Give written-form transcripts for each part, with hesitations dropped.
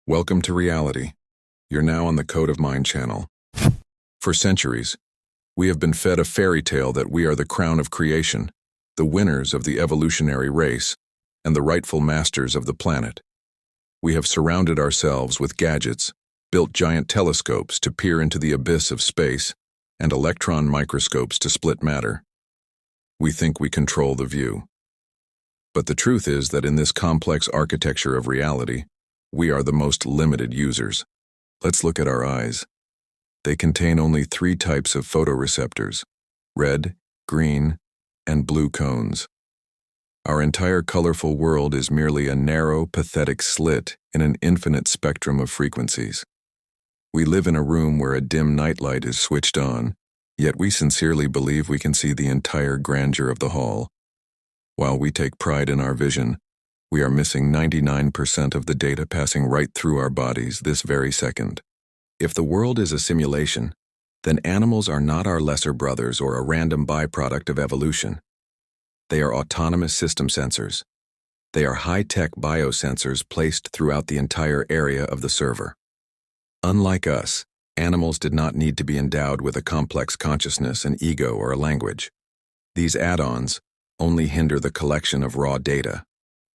Welcome to reality. You're now on the Code of Mind channel. For centuries, we have been fed a fairy tale that we are the crown of creation, the winners of the evolutionary race, and the rightful masters of the planet. We have surrounded ourselves with gadgets, built giant telescopes to peer into the abyss of space, and electron microscopes to split matter. We think we control the view. But the truth is that in this complex architecture of reality, we are the most limited users. Let's look at our eyes. They contain only 3 types of photoreceptors: red, green, and blue cones. Our entire colorful world is merely a narrow, pathetic slit in an infinite spectrum of frequencies. We live in a room where a dim nightlight is switched on, yet we sincerely believe we can see the entire grandeur of the hall. While we take pride in our vision, we are missing 99% of the data passing right through our bodies this very second. If the world is a simulation, then animals are not our lesser brothers or a random byproduct of evolution. They are autonomous system sensors. They are high-tech biosensors placed throughout the entire area of the server. Unlike us, animals did not need to be endowed with a complex consciousness, an ego, or a language. These add-ons only hinder the collection of raw data.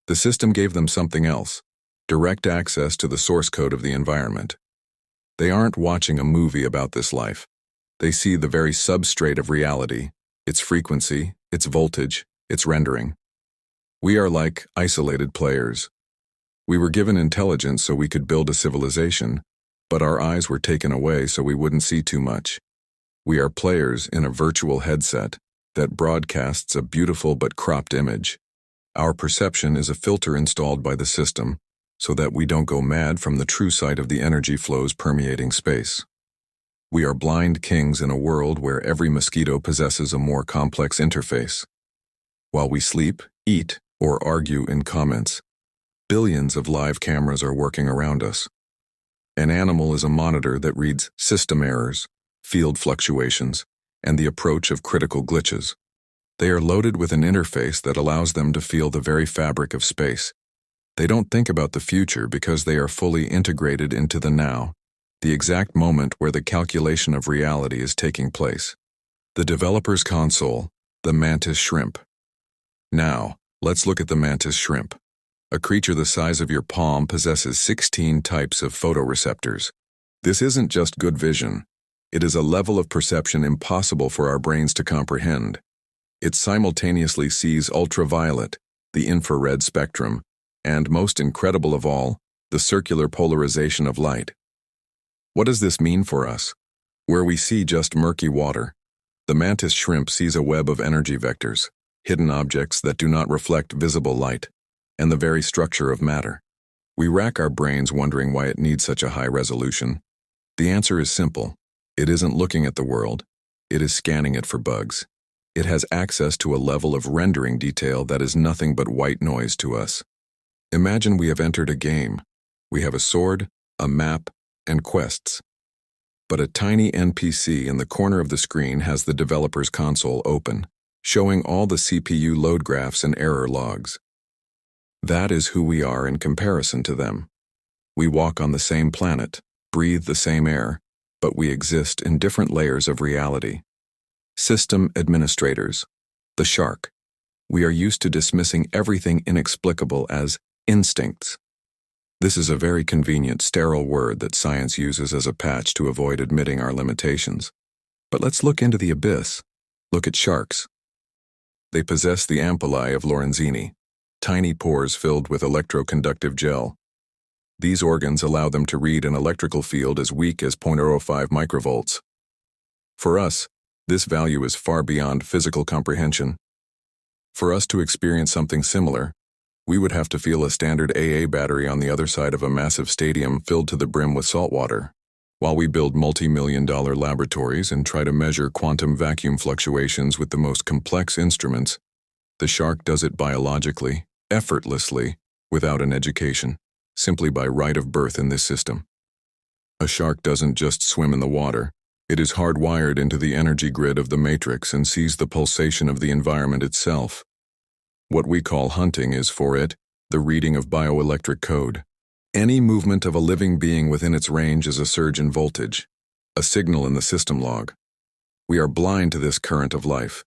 The system gave them something else: direct access to the source code of the environment. They aren't watching a movie about this life. They see the very substrate of reality, its frequency, its voltage, its rendering. We are like isolated players. We were given intelligence so we could build a civilization, but our eyes were taken away so we wouldn't see too much. We are players in a virtual headset that broadcasts a beautiful but cropped image. Our perception is a filter installed by the system so that we don't go mad from the true sight of the energy flows permeating space. We are blind kings in a world where every mosquito possesses a more complex interface. While we sleep, eat, or argue in comments, billions of live cameras are working around us. An animal is a monitor that reads system errors, field fluctuations, and the approach of critical glitches. They are loaded with an interface that allows them to feel the very fabric of space. They don't think about the future because they are fully integrated into the now, the exact moment where the calculation of reality is taking place. The developer's console, the Mantis shrimp. Now, let's look at the Mantis shrimp. A creature the size of your palm possesses 16 types of photoreceptors. This isn't just good vision. It is a level of perception impossible for our brains to comprehend. It simultaneously sees ultraviolet, the infrared spectrum, and, most incredible of all, the circular polarization of light. What does this mean for us? Where we see just murky water, the Mantis shrimp sees a web of energy vectors, hidden objects that do not reflect visible light, and the very structure of matter. We rack our brains wondering why it needs such a high resolution. The answer is simple. It isn't looking at the world. It is scanning it for bugs. It has access to a level of rendering detail that is nothing but white noise to us. Imagine we have entered a game. We have a sword, a map, and quests. But a tiny NPC in the corner of the screen has the developer's console open, showing all the CPU load graphs and error logs. That is who we are in comparison to them. We walk on the same planet, breathe the same air, but we exist in different layers of reality. System administrators, the shark. We are used to dismissing everything inexplicable as instincts. This is a very convenient, sterile word that science uses as a patch to avoid admitting our limitations. But let's look into the abyss. Look at sharks. They possess the ampullae of Lorenzini, tiny pores filled with electroconductive gel. These organs allow them to read an electrical field as weak as 0.05 microvolts. For us, this value is far beyond physical comprehension. For us to experience something similar, we would have to feel a standard AA battery on the other side of a massive stadium filled to the brim with salt water. While we build multi-million-dollar laboratories and try to measure quantum vacuum fluctuations with the most complex instruments, the shark does it biologically, effortlessly, without an education, simply by right of birth in this system. A shark doesn't just swim in the water. It is hardwired into the energy grid of the matrix and sees the pulsation of the environment itself. What we call hunting is, for it, the reading of bioelectric code. Any movement of a living being within its range is a surge in voltage, a signal in the system log. We are blind to this current of life.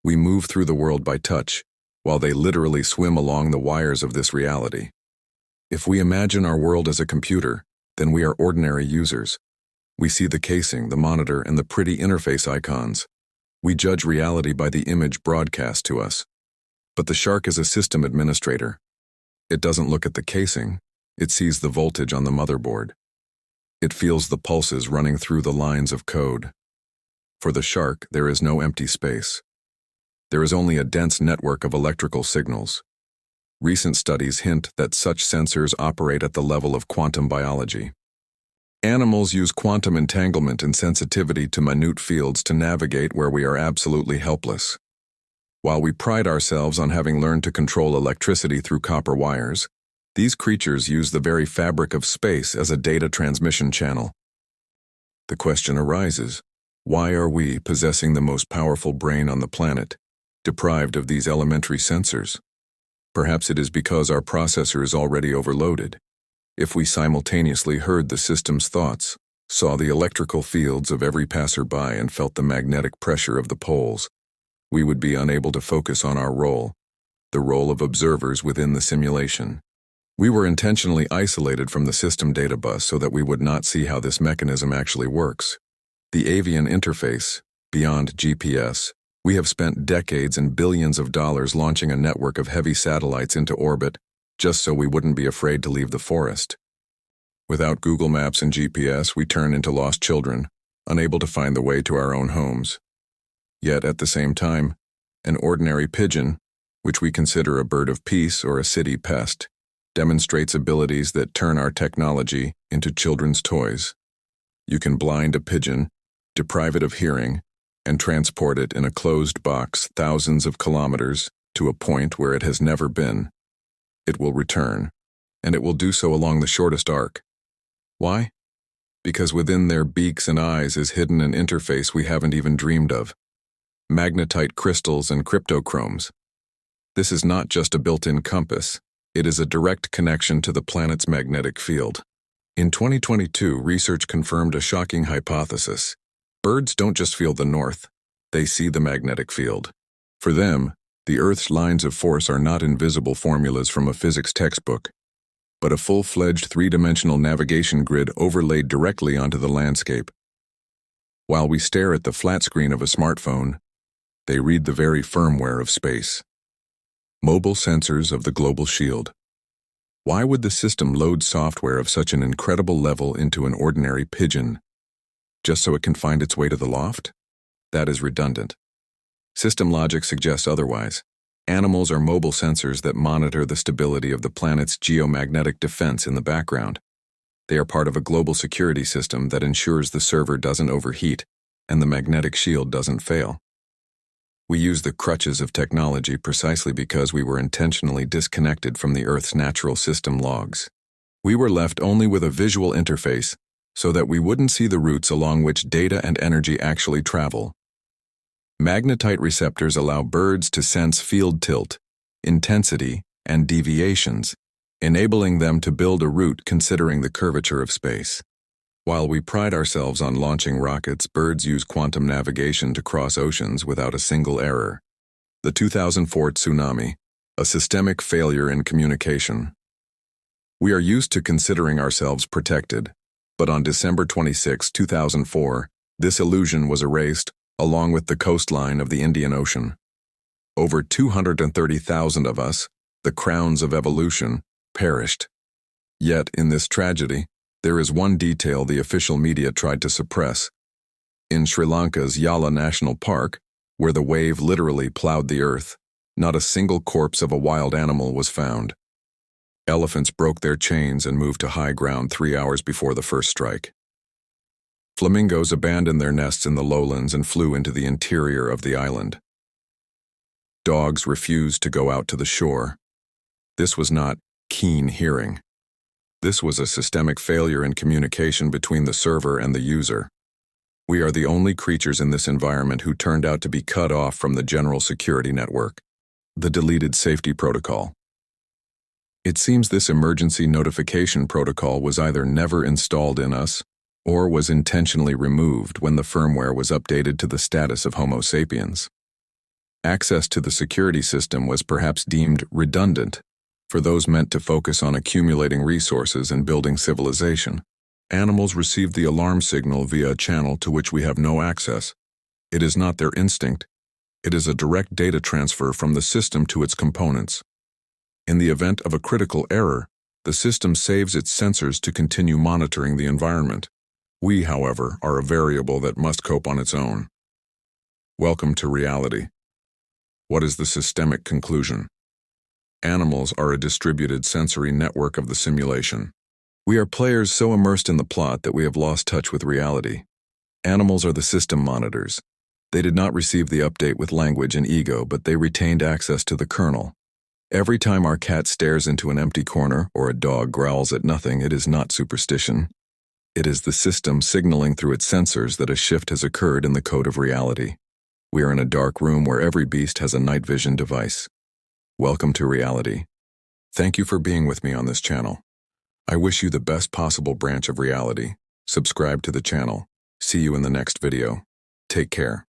We move through the world by touch, while they literally swim along the wires of this reality. If we imagine our world as a computer, then we are ordinary users. We see the casing, the monitor, and the pretty interface icons. We judge reality by the image broadcast to us. But the shark is a system administrator. It doesn't look at the casing, it sees the voltage on the motherboard. It feels the pulses running through the lines of code. For the shark, there is no empty space. There is only a dense network of electrical signals. Recent studies hint that such sensors operate at the level of quantum biology. Animals use quantum entanglement and sensitivity to minute fields to navigate where we are absolutely helpless. While we pride ourselves on having learned to control electricity through copper wires, these creatures use the very fabric of space as a data transmission channel. The question arises, why are we, possessing the most powerful brain on the planet, deprived of these elementary sensors? Perhaps it is because our processor is already overloaded. If we simultaneously heard the system's thoughts, saw the electrical fields of every passerby, and felt the magnetic pressure of the poles, we would be unable to focus on our role, the role of observers within the simulation. We were intentionally isolated from the system data bus so that we would not see how this mechanism actually works. The avian interface, beyond GPS, we have spent decades and billions of dollars launching a network of heavy satellites into orbit just so we wouldn't be afraid to leave the forest. Without Google Maps and GPS, we turn into lost children, unable to find the way to our own homes. Yet at the same time, an ordinary pigeon, which we consider a bird of peace or a city pest, demonstrates abilities that turn our technology into children's toys. You can blind a pigeon, deprive it of hearing, and transport it in a closed box thousands of kilometers to a point where it has never been. It will return, and it will do so along the shortest arc. Why? Because within their beaks and eyes is hidden an interface we haven't even dreamed of. Magnetite crystals and cryptochromes. This is not just a built-in compass, it is a direct connection to the planet's magnetic field. In 2022, research confirmed a shocking hypothesis. Birds don't just feel the north, they see the magnetic field. For them, the Earth's lines of force are not invisible formulas from a physics textbook, but a full-fledged three-dimensional navigation grid overlaid directly onto the landscape. While we stare at the flat screen of a smartphone, they read the very firmware of space. Mobile sensors of the global shield. Why would the system load software of such an incredible level into an ordinary pigeon? Just so it can find its way to the loft? That is redundant. System logic suggests otherwise. Animals are mobile sensors that monitor the stability of the planet's geomagnetic defense in the background. They are part of a global security system that ensures the server doesn't overheat and the magnetic shield doesn't fail. We use the crutches of technology precisely because we were intentionally disconnected from the Earth's natural system logs. We were left only with a visual interface so that we wouldn't see the routes along which data and energy actually travel. Magnetite receptors allow birds to sense field tilt, intensity, and deviations, enabling them to build a route considering the curvature of space. While we pride ourselves on launching rockets, birds use quantum navigation to cross oceans without a single error. The 2004 tsunami, a systemic failure in communication. We are used to considering ourselves protected, but on December 26, 2004, this illusion was erased along with the coastline of the Indian Ocean. Over 230,000 of us, the crowns of evolution, perished. Yet, in this tragedy, there is one detail the official media tried to suppress. In Sri Lanka's Yala National Park, where the wave literally plowed the earth, not a single corpse of a wild animal was found. Elephants broke their chains and moved to high ground 3 hours before the first strike. Flamingos abandoned their nests in the lowlands and flew into the interior of the island. Dogs refused to go out to the shore. This was not keen hearing. This was a systemic failure in communication between the server and the user. We are the only creatures in this environment who turned out to be cut off from the general security network, the deleted safety protocol. It seems this emergency notification protocol was either never installed in us or was intentionally removed when the firmware was updated to the status of Homo sapiens. Access to the security system was perhaps deemed redundant for those meant to focus on accumulating resources and building civilization. Animals received the alarm signal via a channel to which we have no access. It is not their instinct. It is a direct data transfer from the system to its components. In the event of a critical error, the system saves its sensors to continue monitoring the environment. We, however, are a variable that must cope on its own. Welcome to reality. What is the systemic conclusion? Animals are a distributed sensory network of the simulation. We are players so immersed in the plot that we have lost touch with reality. Animals are the system monitors. They did not receive the update with language and ego, but they retained access to the kernel. Every time our cat stares into an empty corner or a dog growls at nothing, it is not superstition. It is the system signaling through its sensors that a shift has occurred in the code of reality. We are in a dark room where every beast has a night vision device. Welcome to reality. Thank you for being with me on this channel. I wish you the best possible branch of reality. Subscribe to the channel. See you in the next video. Take care.